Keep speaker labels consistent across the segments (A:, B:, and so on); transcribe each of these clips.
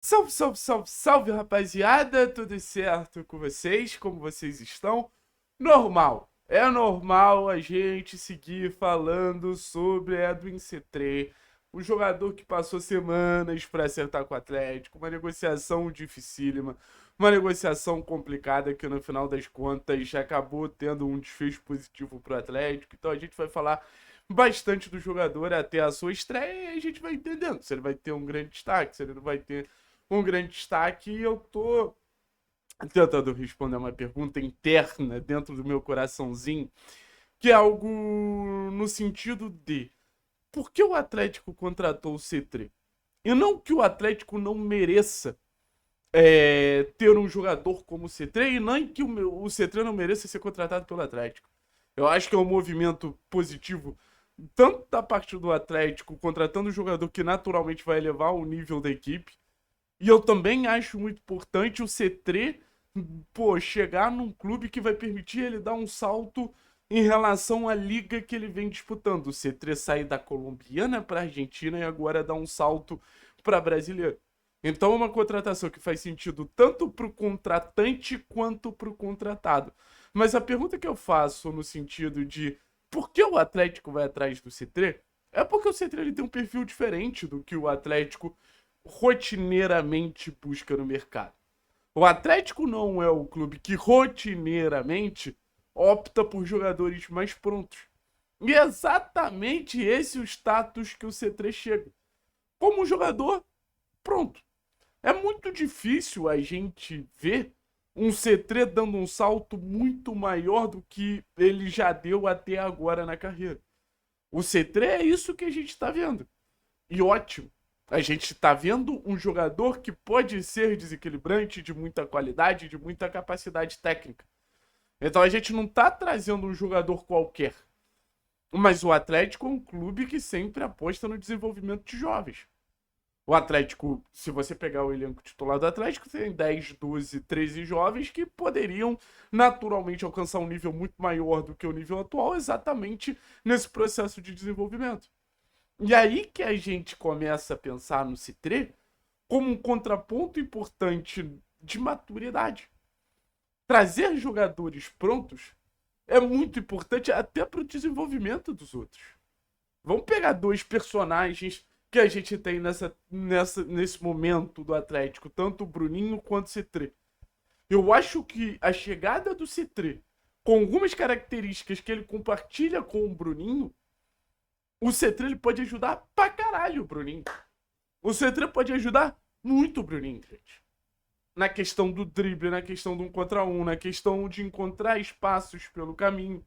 A: Salve, salve, salve, salve, rapaziada! Tudo certo com vocês? Como vocês estão? Normal. É normal a gente seguir falando sobre Edwin Cetré, o jogador que passou semanas para acertar com o Atlético, uma negociação dificílima, uma negociação complicada que no final das contas já acabou tendo um desfecho positivo para o Atlético. Então a gente vai falar bastante do jogador até a sua estreia e a gente vai entendendo se ele vai ter um grande destaque, se ele não vai ter um grande destaque. E eu tô tentando responder uma pergunta interna dentro do meu coraçãozinho, que é algo no sentido de por que o Atlético contratou o C3? E não que o Atlético não mereça ter um jogador como o C3, e nem que o C3 não mereça ser contratado pelo Atlético. Eu acho que é um movimento positivo, tanto da parte do Atlético, contratando um jogador que naturalmente vai elevar o nível da equipe, e eu também acho muito importante o C3, chegar num clube que vai permitir ele dar um salto em relação à liga que ele vem disputando. O C3 sair da colombiana para a Argentina e agora dar um salto para a brasileira. Então é uma contratação que faz sentido tanto para o contratante quanto para o contratado. Mas a pergunta que eu faço no sentido de por que o Atlético vai atrás do C3 é porque o C3 ele tem um perfil diferente do que o Atlético rotineiramente busca no mercado. O Atlético não é o clube que rotineiramente opta por jogadores mais prontos. E é exatamente esse o status que o C3 chega. Como um jogador pronto. É muito difícil a gente ver um C3 dando um salto muito maior do que ele já deu até agora na carreira. O C3 é isso que a gente está vendo. E ótimo. A gente está vendo um jogador que pode ser desequilibrante, de muita qualidade, de muita capacidade técnica. Então a gente não está trazendo um jogador qualquer. Mas o Atlético é um clube que sempre aposta no desenvolvimento de jovens. O Atlético, se você pegar o elenco titular do Atlético, tem 10, 12, 13 jovens que poderiam naturalmente alcançar um nível muito maior do que o nível atual, exatamente nesse processo de desenvolvimento. E aí que a gente começa a pensar no C3 como um contraponto importante de maturidade. Trazer jogadores prontos é muito importante até para o desenvolvimento dos outros. Vamos pegar dois personagens que a gente tem nesse momento do Atlético, tanto o Bruninho quanto o C3. Eu acho que a chegada do C3, com algumas características que ele compartilha com o Bruninho, o C3 ele pode ajudar pra caralho o Bruninho. O C3 pode ajudar muito o Bruninho, gente. Na questão do drible, na questão do 1 contra 1, na questão de encontrar espaços pelo caminho.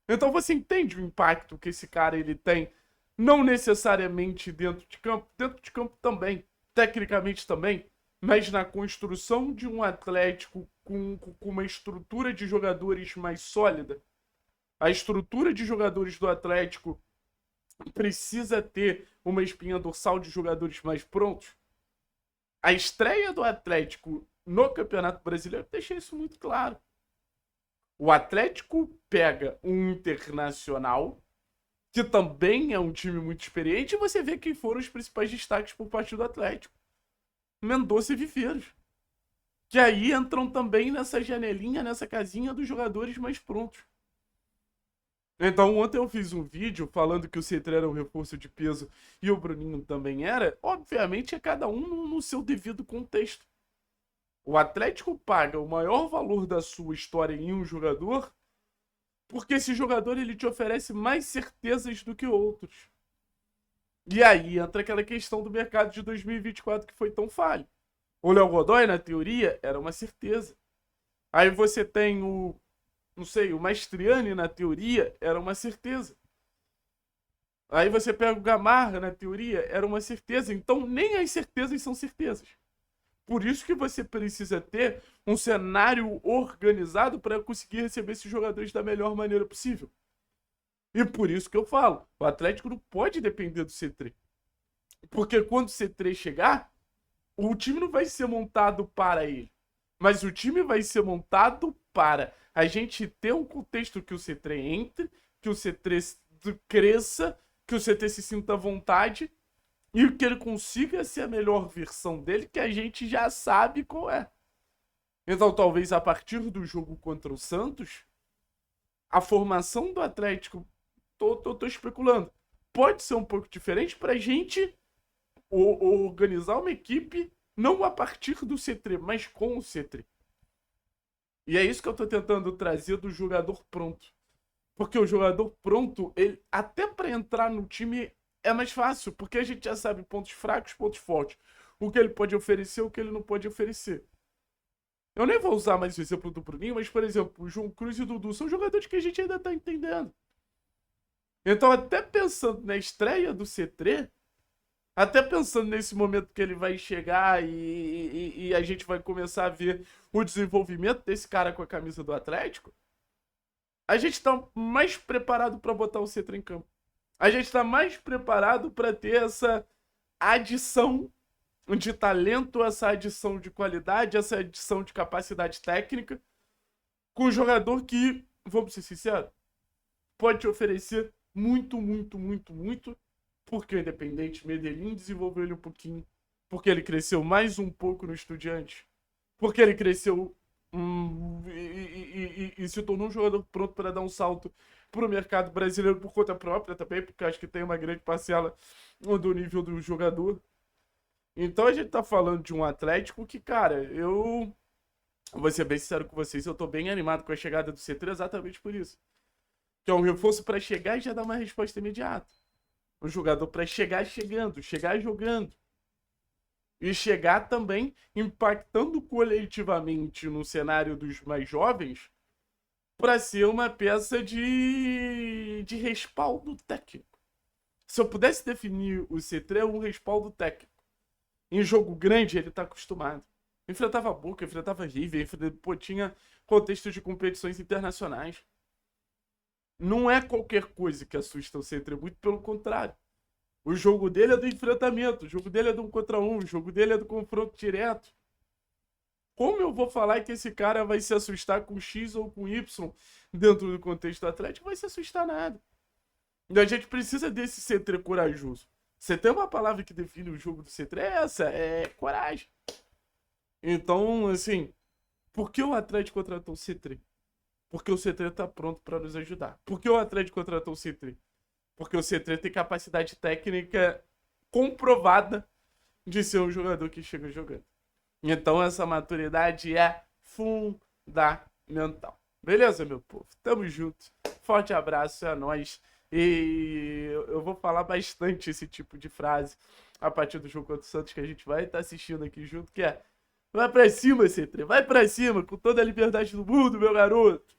A: Então você entende o impacto que esse cara ele tem, não necessariamente dentro de campo também, tecnicamente também, mas na construção de um Atlético com uma estrutura de jogadores mais sólida. A estrutura de jogadores do Atlético precisa ter uma espinha dorsal de jogadores mais prontos. A estreia do Atlético no Campeonato Brasileiro deixa isso muito claro. O Atlético pega um Internacional, que também é um time muito experiente, e você vê quem foram os principais destaques por parte do Atlético. Mendonça e Viveiros. Que aí entram também nessa janelinha, nessa casinha dos jogadores mais prontos. Então ontem eu fiz um vídeo falando que o C3 era um reforço de peso e o Bruninho também era. Obviamente é cada um no seu devido contexto. O Atlético paga o maior valor da sua história em um jogador porque esse jogador ele te oferece mais certezas do que outros. E aí entra aquela questão do mercado de 2024 que foi tão falho. O Léo Godoy, na teoria, era uma certeza. Aí você tem não sei, o Mastriani, na teoria, era uma certeza. Aí você pega o Gamarra, na teoria, era uma certeza. Então, nem as certezas são certezas. Por isso que você precisa ter um cenário organizado para conseguir receber esses jogadores da melhor maneira possível. E por isso que eu falo, o Atlético não pode depender do C3. Porque quando o C3 chegar, o time não vai ser montado para ele. Mas o time vai ser montado para a gente ter um contexto que o C3 entre, que o C3 cresça, que o CT se sinta à vontade e que ele consiga ser a melhor versão dele, que a gente já sabe qual é. Então, talvez a partir do jogo contra o Santos, a formação do Atlético, tô especulando, pode ser um pouco diferente pra gente organizar uma equipe não a partir do C3, mas com o C3. E é isso que eu tô tentando trazer do jogador pronto. Porque o jogador pronto, ele até para entrar no time é mais fácil, porque a gente já sabe pontos fracos, pontos fortes. O que ele pode oferecer, o que ele não pode oferecer. Eu nem vou usar mais o exemplo do Bruninho, mas, por exemplo, o João Cruz e o Dudu são jogadores que a gente ainda tá entendendo. Então, até pensando na estreia do C3, até pensando nesse momento que ele vai chegar e a gente vai começar a ver o desenvolvimento desse cara com a camisa do Atlético, a gente tá mais preparado para botar o C3 em campo. A gente tá mais preparado para ter essa adição de talento, essa adição de qualidade, essa adição de capacidade técnica com um jogador que, vamos ser sinceros, pode te oferecer muito, muito, muito, muito, porque o Independente Medellín desenvolveu ele um pouquinho, porque ele cresceu mais um pouco no Estudiantes, porque ele cresceu e se tornou um jogador pronto para dar um salto para o mercado brasileiro por conta própria também, porque acho que tem uma grande parcela do nível do jogador. Então a gente tá falando de um Atlético que, cara, eu vou ser bem sincero com vocês, eu tô bem animado com a chegada do C3 exatamente por isso. Que é um reforço para chegar e já dar uma resposta imediata. Um jogador para chegar chegando, chegar jogando. E chegar também impactando coletivamente no cenário dos mais jovens para ser uma peça de respaldo técnico. Se eu pudesse definir o C3 um respaldo técnico. Em jogo grande, ele tá acostumado. Enfrentava Boca, enfrentava River, tinha contexto de competições internacionais. Não é qualquer coisa que assusta o C3, muito pelo contrário. O jogo dele é do enfrentamento, o jogo dele é do 1 contra 1, o jogo dele é do confronto direto. Como eu vou falar que esse cara vai se assustar com X ou com Y dentro do contexto atlético? Vai se assustar nada. E a gente precisa desse C3 corajoso. Você tem uma palavra que define o jogo do C3, é essa, é coragem. Então, assim, por que o Atlético contratou o C3? Porque o C3 tá pronto para nos ajudar. Por que o Atlético contratou o C3? Porque o C3 tem capacidade técnica comprovada de ser um jogador que chega jogando. Então, essa maturidade é fundamental. Beleza, meu povo? Tamo junto. Forte abraço, é nóis. E eu vou falar bastante esse tipo de frase a partir do jogo contra o Santos que a gente vai estar assistindo aqui junto, que é: vai pra cima, C3, vai pra cima, com toda a liberdade do mundo, meu garoto.